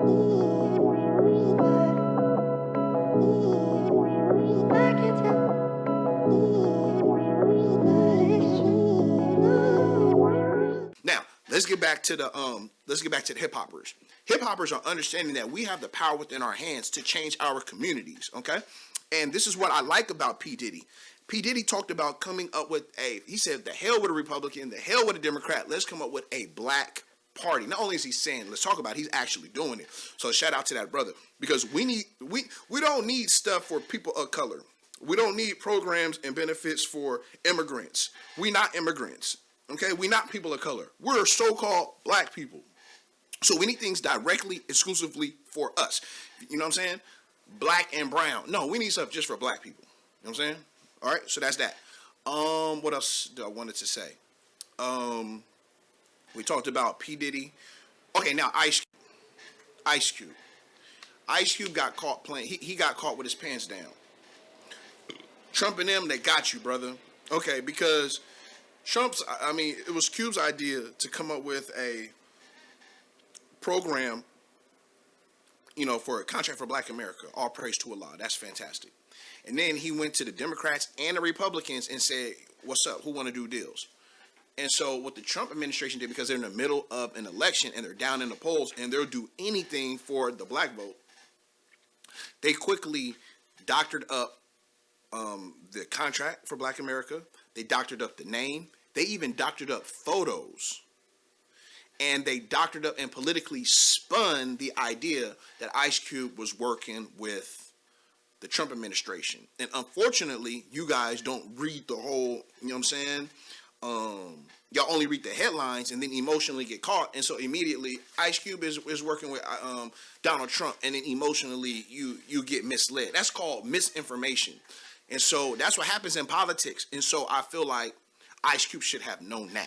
Now, let's get back to the hip hoppers. Hip hoppers are understanding that we have the power within our hands to change our communities, okay? And this is what I like about P. Diddy. P. Diddy talked about coming up with he said, the hell with a Republican, the hell with a Democrat, let's come up with a black party. Not only is he saying, let's talk about it, he's actually doing it. So shout out to that brother, because we don't need stuff for people of color. We don't need programs and benefits for immigrants. We not immigrants, okay? We not people of color. We're so-called black people. So we need things directly, exclusively for us. You know what I'm saying? Black and brown. No, we need stuff just for black people. You know what I'm saying? All right, so that's that. What else do I wanted to say? We talked about P. Diddy. Okay, now Ice Cube. Ice Cube got caught playing. He got caught with his pants down. Trump and them, they got you, brother. Okay, because it was Cube's idea to come up with a program, for a contract for Black America. All praise to Allah. That's fantastic. And then he went to the Democrats and the Republicans and said, what's up? Who want to do deals? And so what the Trump administration did, because they're in the middle of an election and they're down in the polls and they'll do anything for the black vote, they quickly doctored up the contract for Black America. They doctored up the name. They even doctored up photos. And they doctored up and politically spun the idea that Ice Cube was working with the Trump administration. And unfortunately, you guys don't read the whole, you know what I'm saying? Y'all only read the headlines and then emotionally get caught. And so immediately, Ice Cube is working with Donald Trump, and then emotionally you get misled. That's called misinformation. And so that's what happens in politics. And so I feel like Ice Cube should have known that.